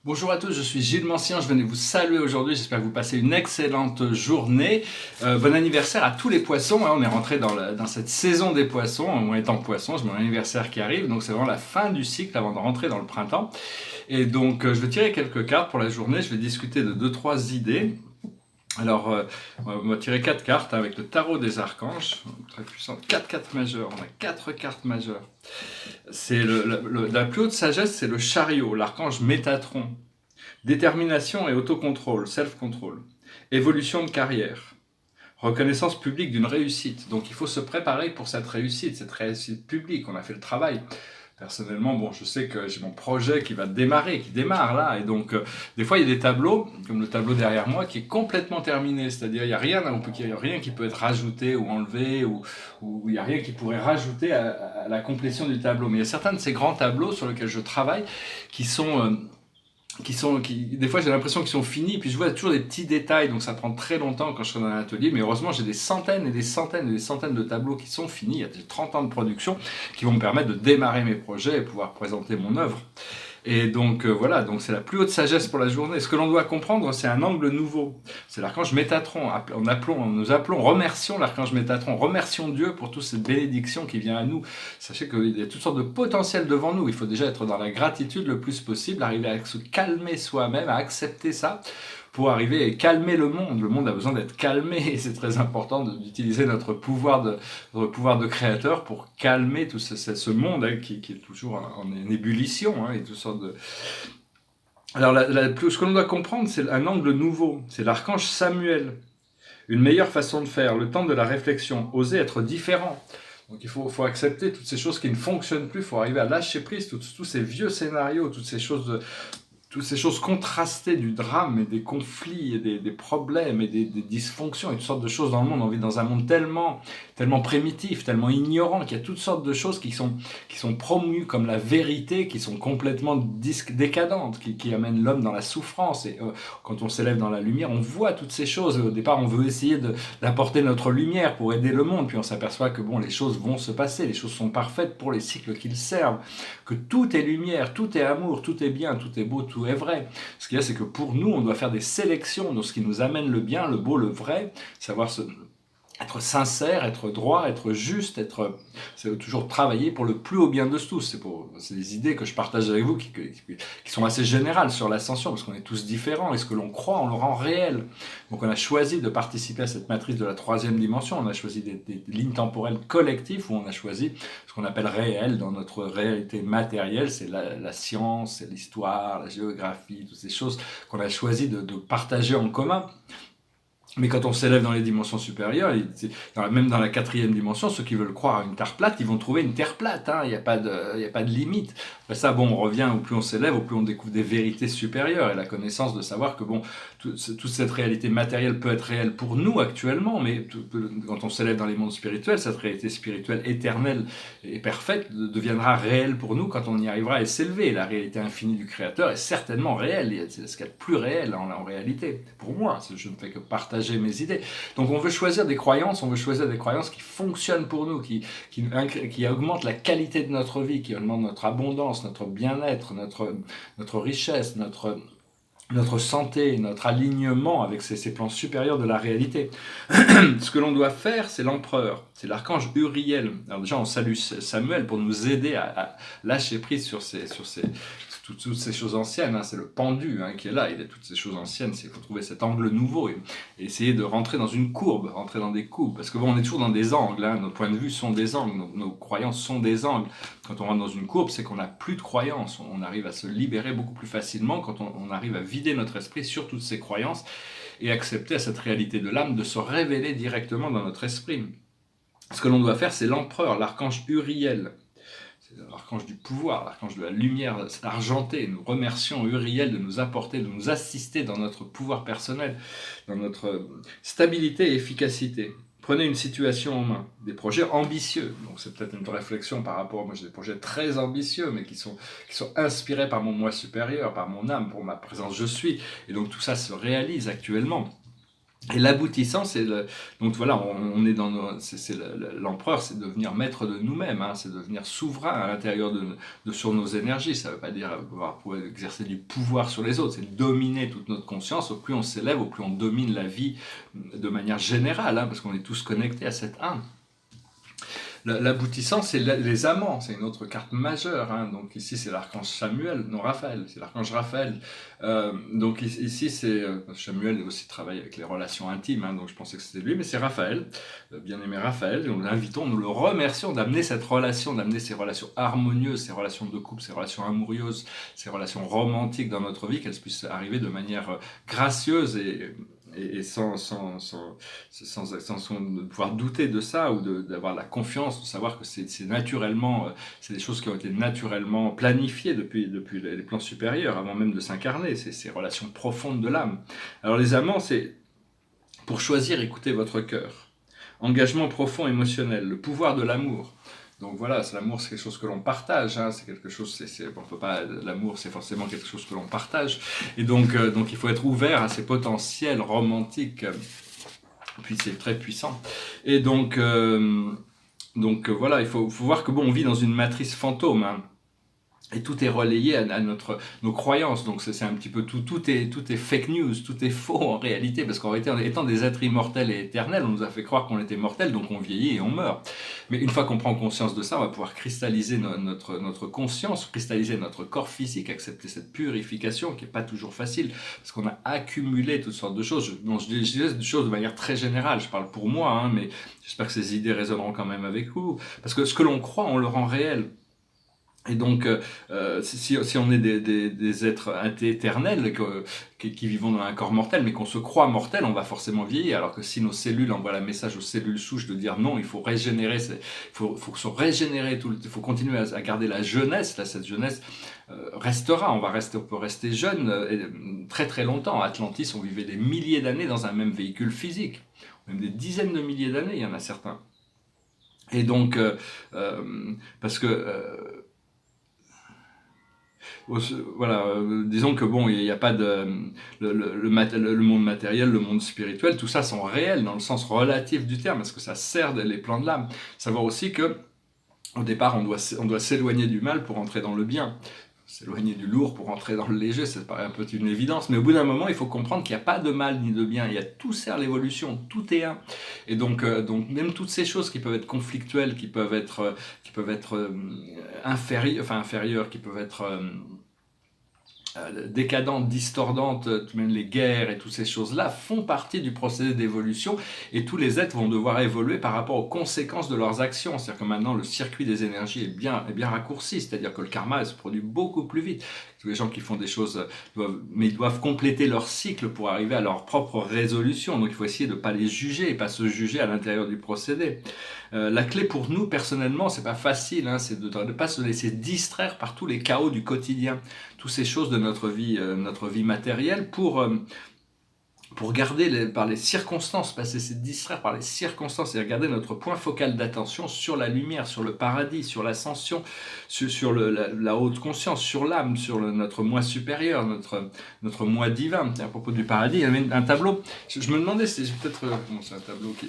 Bonjour à tous, je suis Gilles Mancien, je venais vous saluer aujourd'hui, j'espère que vous passez une excellente journée. Bon anniversaire à tous les poissons, hein. On est rentré dans cette saison des poissons, moi étant poisson, j'ai mon anniversaire qui arrive, donc c'est vraiment la fin du cycle avant de rentrer dans le printemps. Et donc je vais tirer quelques cartes pour la journée, je vais discuter de 2-3 idées. Alors, on va tirer 4 cartes avec le tarot des archanges, très puissant, 4 cartes majeures, on a 4 cartes majeures. C'est la plus haute sagesse, c'est le chariot, l'archange Métatron. Détermination et autocontrôle, self-control. Évolution de carrière. Reconnaissance publique d'une réussite. Donc il faut se préparer pour cette réussite publique. On a fait le travail. Personnellement, bon, je sais que j'ai mon projet qui démarre là, et donc des fois il y a des tableaux, comme le tableau derrière moi, qui est complètement terminé, c'est-à-dire il n'y a rien qui peut être rajouté ou enlevé, ou il n'y a rien qui pourrait rajouter à la complétion du tableau. Mais il y a certains de ces grands tableaux sur lesquels je travaille qui sont des fois j'ai l'impression qu'ils sont finis, puis je vois toujours des petits détails, donc ça prend très longtemps quand je suis dans un atelier, mais heureusement j'ai des centaines et des centaines et des centaines de tableaux qui sont finis, il y a 30 ans de production, qui vont me permettre de démarrer mes projets et pouvoir présenter mon œuvre. Et donc voilà, donc c'est la plus haute sagesse pour la journée. Ce que l'on doit comprendre, c'est un angle nouveau. C'est l'archange Métatron. Nous appelons, remercions l'archange Métatron, remercions Dieu pour toute cette bénédiction qui vient à nous. Sachez qu'il y a toutes sortes de potentiels devant nous. Il faut déjà être dans la gratitude le plus possible, arriver à se calmer soi-même, à accepter ça, pour arriver à calmer le monde. Le monde a besoin d'être calmé et c'est très important d'utiliser notre pouvoir de créateur pour calmer tout ce monde, hein, qui est toujours en ébullition, hein, et toutes sortes de... Alors ce que l'on doit comprendre, c'est un angle nouveau, c'est l'archange Samuel. Une meilleure façon de faire, le temps de la réflexion, oser être différent. Donc il faut accepter toutes ces choses qui ne fonctionnent plus, il faut arriver à lâcher prise, tous ces vieux scénarios, toutes ces choses contrastées du drame et des conflits et des problèmes et des dysfonctions et toutes sortes de choses dans le monde. On vit dans un monde tellement primitif, tellement ignorant, qu'il y a toutes sortes de choses qui sont promues comme la vérité, qui sont complètement décadentes, qui amènent l'homme dans la souffrance. Et quand on s'élève dans la lumière, on voit toutes ces choses. Au départ, on veut essayer d'apporter notre lumière pour aider le monde, puis on s'aperçoit que bon, les choses vont se passer, les choses sont parfaites pour les cycles qu'ils servent, que tout est lumière, tout est amour, tout est bien, tout est beau, tout est vrai. Ce qu'il y a, c'est que pour nous, on doit faire des sélections de ce qui nous amène le bien, le beau, le vrai, savoir être sincère, être droit, être juste, c'est toujours travailler pour le plus haut bien de tous. C'est des idées que je partage avec vous qui sont assez générales sur l'ascension, parce qu'on est tous différents, et ce que l'on croit, on le rend réel. Donc on a choisi de participer à cette matrice de la 3e dimension, on a choisi des lignes temporelles collectives, où on a choisi ce qu'on appelle réel dans notre réalité matérielle, c'est la science, c'est l'histoire, la géographie, toutes ces choses qu'on a choisi de partager en commun. Mais quand on s'élève dans les dimensions supérieures, même dans la 4e dimension, ceux qui veulent croire à une terre plate, ils vont trouver une terre plate, hein. Il n'y a pas de limite. Après ça, bon, on revient, au plus on s'élève, au plus on découvre des vérités supérieures, et la connaissance de savoir que bon, toute cette réalité matérielle peut être réelle pour nous actuellement, mais quand on s'élève dans les mondes spirituels, cette réalité spirituelle éternelle et parfaite deviendra réelle pour nous quand on y arrivera à s'élever. La réalité infinie du Créateur est certainement réelle, c'est ce qu'il y a de plus réel en réalité. Pour moi, je ne fais que partager mes idées. Donc on veut choisir des croyances qui fonctionnent pour nous, qui augmentent la qualité de notre vie, qui augmentent notre abondance, notre bien-être, notre richesse, notre santé, notre alignement avec ces plans supérieurs de la réalité. Ce que l'on doit faire, c'est l'empereur, c'est l'archange Uriel. Alors déjà, on salue Samuel pour nous aider à lâcher prise sur toutes ces choses anciennes, hein. C'est le pendu, hein, qui est là, il y a toutes ces choses anciennes, il faut trouver cet angle nouveau et essayer de rentrer dans une courbe, rentrer dans des courbes, parce que bon, on est toujours dans des angles, hein. Nos points de vue sont des angles, nos croyances sont des angles. Quand on rentre dans une courbe, c'est qu'on n'a plus de croyances, on arrive à se libérer beaucoup plus facilement quand on arrive à vider notre esprit sur toutes ces croyances et accepter à cette réalité de l'âme de se révéler directement dans notre esprit. Ce que l'on doit faire, c'est l'empereur, l'archange Uriel. C'est l'archange du pouvoir, l'archange de la lumière argentée. Nous remercions Uriel de nous apporter, de nous assister dans notre pouvoir personnel, dans notre stabilité et efficacité. Prenez une situation en main, des projets ambitieux. Donc c'est peut-être une réflexion par rapport, moi j'ai des projets très ambitieux, mais qui sont inspirés par mon moi supérieur, par mon âme, pour ma présence je suis. Et donc tout ça se réalise actuellement. Et l'aboutissant, donc voilà, on est dans l'empereur, c'est devenir maître de nous-mêmes, hein, c'est devenir souverain à l'intérieur sur nos énergies. Ça ne veut pas dire pouvoir exercer du pouvoir sur les autres, c'est dominer toute notre conscience. Au plus on s'élève, au plus on domine la vie de manière générale, hein, parce qu'on est tous connectés à cette âme. L'aboutissant, c'est les amants, c'est une autre carte majeure. Hein. Donc ici, c'est l'archange Samuel, non Raphaël, c'est l'archange Raphaël. Donc ici, c'est Samuel aussi travaille avec les relations intimes, hein, donc je pensais que c'était lui, mais c'est Raphaël, bien-aimé Raphaël. Et nous l'invitons, nous le remercions d'amener cette relation, d'amener ces relations harmonieuses, ces relations de couple, ces relations amoureuses, ces relations romantiques dans notre vie, qu'elles puissent arriver de manière gracieuse et sans pouvoir douter de ça ou d'avoir la confiance, de savoir que c'est naturellement, c'est des choses qui ont été naturellement planifiées depuis les plans supérieurs, avant même de s'incarner, c'est ces relations profondes de l'âme. Alors les amants, c'est pour choisir, écouter votre cœur. Engagement profond émotionnel, le pouvoir de l'amour. Donc voilà, l'amour c'est quelque chose que l'on partage, hein, c'est quelque chose, on peut pas, l'amour c'est forcément quelque chose que l'on partage, et donc il faut être ouvert à ces potentiels romantiques, puis c'est très puissant, et donc voilà, il faut voir que bon, on vit dans une matrice fantôme, hein. Et tout est relayé à nos croyances, donc c'est un petit peu tout est fake news, tout est faux en réalité, parce qu'en réalité, en étant des êtres immortels et éternels, on nous a fait croire qu'on était mortels, donc on vieillit et on meurt. Mais une fois qu'on prend conscience de ça, on va pouvoir cristalliser notre conscience, cristalliser notre corps physique, accepter cette purification qui n'est pas toujours facile, parce qu'on a accumulé toutes sortes de choses. Je dis des choses de manière très générale, je parle pour moi, hein, mais j'espère que ces idées résonneront quand même avec vous, parce que ce que l'on croit, on le rend réel. Et donc, si on est des êtres éternels qui vivons dans un corps mortel, mais qu'on se croit mortel, on va forcément vieillir. Alors que si nos cellules envoient le message aux cellules souches de dire non, il faut régénérer, faut se régénérer, il faut continuer à garder la jeunesse. Là, cette jeunesse restera. On peut rester jeune très très longtemps. À Atlantis, on vivait des milliers d'années dans un même véhicule physique, même des dizaines de milliers d'années. Il y en a certains. Et donc, parce que voilà, disons que bon, il n'y a pas de le monde matériel, le monde spirituel, tout ça sont réels dans le sens relatif du terme, parce que ça sert les plans de l'âme. Savoir aussi que au départ, on doit s'éloigner du mal pour entrer dans le bien. S'éloigner du lourd pour entrer dans le léger, ça paraît un peu une évidence, mais au bout d'un moment, il faut comprendre qu'il n'y a pas de mal ni de bien, il y a tout sert l'évolution, tout est un. Et donc même toutes ces choses qui peuvent être conflictuelles, qui peuvent être inférieures, qui peuvent être décadentes, distordantes, même les guerres et toutes ces choses-là font partie du procédé d'évolution, et tous les êtres vont devoir évoluer par rapport aux conséquences de leurs actions. C'est-à-dire que maintenant le circuit des énergies est bien raccourci, c'est-à-dire que le karma se produit beaucoup plus vite. Tous les gens qui font des choses, mais ils doivent compléter leur cycle pour arriver à leur propre résolution. Donc il faut essayer de ne pas les juger et pas se juger à l'intérieur du procédé. La clé pour nous, personnellement, c'est pas facile, hein, c'est de ne pas se laisser distraire par tous les chaos du quotidien, toutes ces choses de notre vie matérielle pour garder par les circonstances, passer se distraire par les circonstances et regarder notre point focal d'attention sur la lumière, sur le paradis, sur l'ascension, sur la haute conscience, sur l'âme, sur notre moi supérieur, notre moi divin. Et à propos du paradis, il y avait un tableau, je me demandais, c'est peut-être, c'est un tableau qui...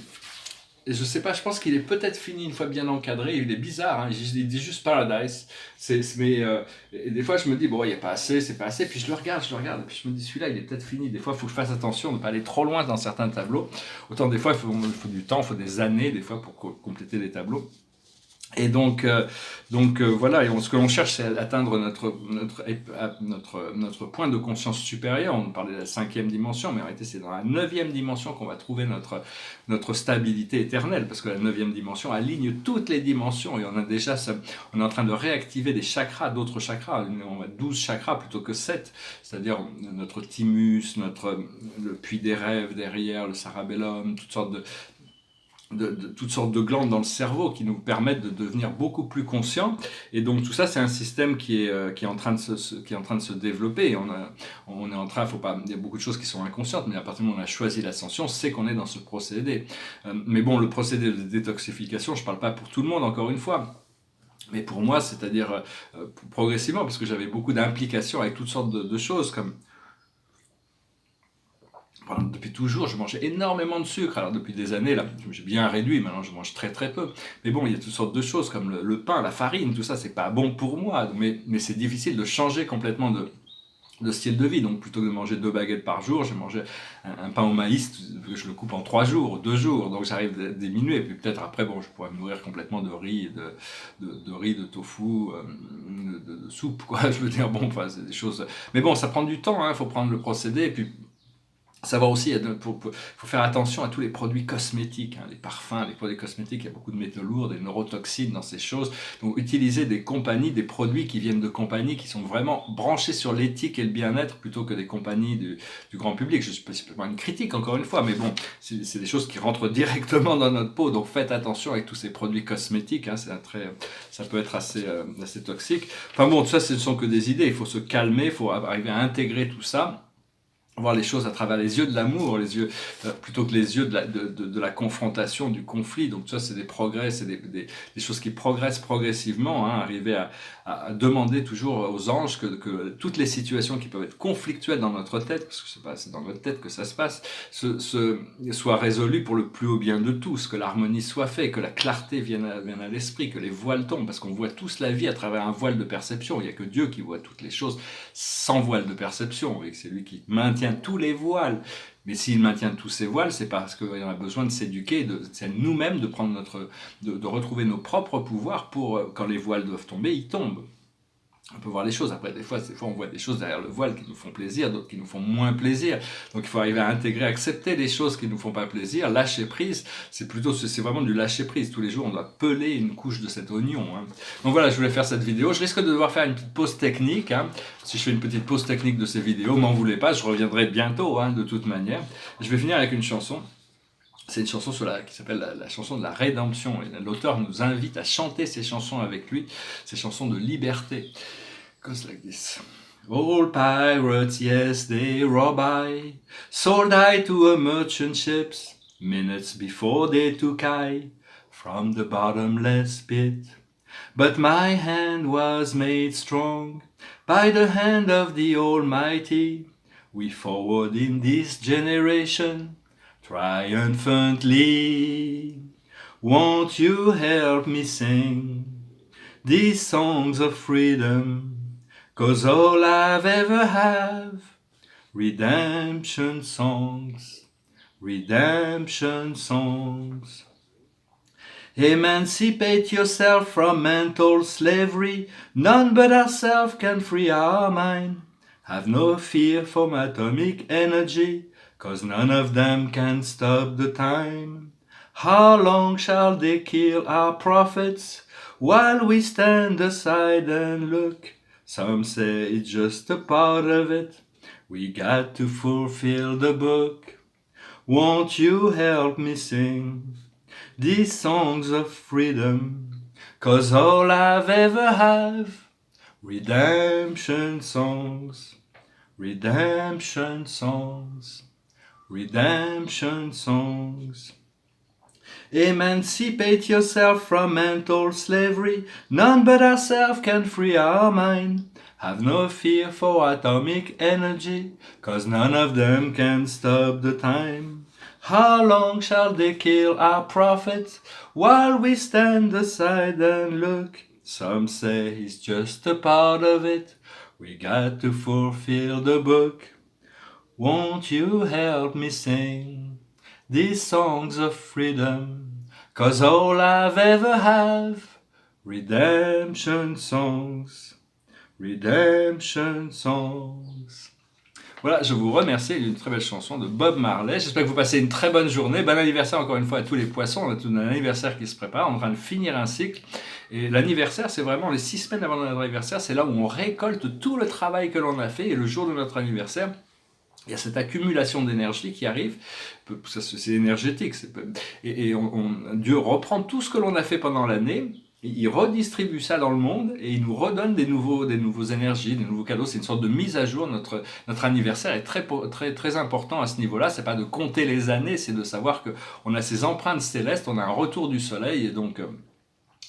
Et je sais pas, je pense qu'il est peut-être fini une fois bien encadré. Il est bizarre, hein, il dit juste Paradise. Et des fois je me dis, bon, il n'y a pas assez, c'est pas assez. Puis je le regarde, et puis je me dis, celui-là, il est peut-être fini. Des fois, il faut que je fasse attention de ne pas aller trop loin dans certains tableaux. Autant des fois, il faut du temps, il faut des années, des fois, pour compléter les tableaux. Et donc voilà, et ce que l'on cherche, c'est atteindre notre point de conscience supérieur. On parlait de la 5e dimension, mais en réalité, c'est dans la 9e dimension qu'on va trouver notre stabilité éternelle, parce que la 9e dimension aligne toutes les dimensions, et on est en train de réactiver des chakras, d'autres chakras. On a 12 chakras plutôt que 7, c'est-à-dire notre thymus, le puits des rêves derrière, le cerebellum, toutes sortes de glandes dans le cerveau qui nous permettent de devenir beaucoup plus conscients. Et donc tout ça, c'est un système qui est en train de se développer. Et il y a beaucoup de choses qui sont inconscientes, mais à partir du moment où on a choisi l'ascension, c'est qu'on est dans ce procédé. Mais bon, le procédé de détoxification, je ne parle pas pour tout le monde, encore une fois. Mais pour moi, c'est-à-dire progressivement, parce que j'avais beaucoup d'implications avec toutes sortes de choses, comme Depuis toujours, je mangeais énormément de sucre. Alors depuis des années, là, j'ai bien réduit. Maintenant, je mange très très peu. Mais bon, il y a toutes sortes de choses comme le pain, la farine, tout ça, c'est pas bon pour moi. Mais c'est difficile de changer complètement de style de vie. Donc plutôt que de manger 2 baguettes par jour, j'ai mangé un pain au maïs, je le coupe en 3 jours, 2 jours. Donc j'arrive à diminuer. Et puis peut-être après, bon, je pourrais me nourrir complètement de riz, de riz, de tofu, de soupe, quoi. Je veux dire, bon, enfin, c'est des choses. Mais bon, ça prend du temps, hein. Il faut prendre le procédé. Et puis savoir aussi, faut faire attention à tous les produits cosmétiques, hein, les parfums, les produits cosmétiques, il y a beaucoup de métaux lourds, des neurotoxines dans ces choses. Donc utiliser des compagnies, des produits qui viennent de compagnies qui sont vraiment branchés sur l'éthique et le bien-être plutôt que des compagnies du grand public. Je ne suis pas une critique encore une fois, mais bon, c'est des choses qui rentrent directement dans notre peau. Donc faites attention avec tous ces produits cosmétiques, hein, ça peut être assez toxique. Enfin bon, tout ça ce ne sont que des idées, il faut se calmer, il faut arriver à intégrer tout ça, voir les choses à travers les yeux de l'amour, les yeux plutôt que les yeux de la confrontation, du conflit. Donc ça, c'est des progrès, c'est des choses qui progressent progressivement. Hein, arriver à demander toujours aux anges que toutes les situations qui peuvent être conflictuelles dans notre tête, parce que c'est dans notre tête que ça se passe, soient résolues pour le plus haut bien de tous, que l'harmonie soit faite, que la clarté vienne à l'esprit, que les voiles tombent, parce qu'on voit tous la vie à travers un voile de perception. Il n'y a que Dieu qui voit toutes les choses sans voile de perception, et c'est lui qui maintient tous les voiles. Mais s'il maintient tous ces voiles, c'est parce qu'il en a besoin de s'éduquer, c'est nous-mêmes de prendre de retrouver nos propres pouvoirs pour, quand les voiles doivent tomber, ils tombent. On peut voir les choses. Après, des fois, on voit des choses derrière le voile qui nous font plaisir, d'autres qui nous font moins plaisir. Donc, il faut arriver à intégrer, accepter les choses qui nous font pas plaisir. Lâcher prise, c'est vraiment du lâcher prise. Tous les jours, on doit peler une couche de cet oignon. Hein. Donc voilà, je voulais faire cette vidéo. Je risque de devoir faire une petite pause technique. Hein. Si je fais une petite pause technique de ces vidéos, m'en voulez pas, je reviendrai bientôt, hein, de toute manière. Je vais finir avec une chanson. C'est une chanson qui s'appelle la chanson de la rédemption. Et l'auteur nous invite à chanter ces chansons avec lui, ces chansons de liberté. It goes like this. All pirates, yes, they rob I, sold I to a merchant ships, minutes before they took I from the bottomless pit. But my hand was made strong by the hand of the Almighty. We forward in this generation triumphantly. Won't you help me sing these songs of freedom? 'Cause all I've ever have, redemption songs, redemption songs. Emancipate yourself from mental slavery, none but ourselves can free our mind. Have no fear from atomic energy, 'cause none of them can stop the time. How long shall they kill our prophets, while we stand aside and look? Some say it's just a part of it, we got to fulfill the book. Won't you help me sing these songs of freedom? 'Cause all I've ever have, redemption songs, redemption songs, redemption songs. Emancipate yourself from mental slavery, none but ourselves can free our mind. Have no fear for atomic energy, 'cause none of them can stop the time. How long shall they kill our prophets, while we stand aside and look? Some say it's just a part of it, we got to fulfill the book. Won't you help me sing these songs of freedom? 'Cause all I've ever have, redemption songs, redemption songs. Voilà, je vous remercie d'une très belle chanson de Bob Marley. J'espère que vous passez une très bonne journée. Bon anniversaire encore une fois à tous les poissons. On a tout un anniversaire qui se prépare. On est en train de finir un cycle. Et l'anniversaire, c'est vraiment les 6 semaines avant notre anniversaire. C'est là où on récolte tout le travail que l'on a fait. Et le jour de notre anniversaire, il y a cette accumulation d'énergie qui arrive, c'est énergétique, Dieu reprend tout ce que l'on a fait pendant l'année, il redistribue ça dans le monde et il nous redonne des nouveaux énergies, des nouveaux cadeaux. C'est une sorte de mise à jour. Notre anniversaire est très, très, très important à ce niveau-là. C'est pas de compter les années, c'est de savoir qu'on a ces empreintes célestes, on a un retour du soleil. Et donc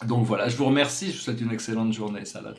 voilà, je vous remercie, je vous souhaite une excellente journée. Salat.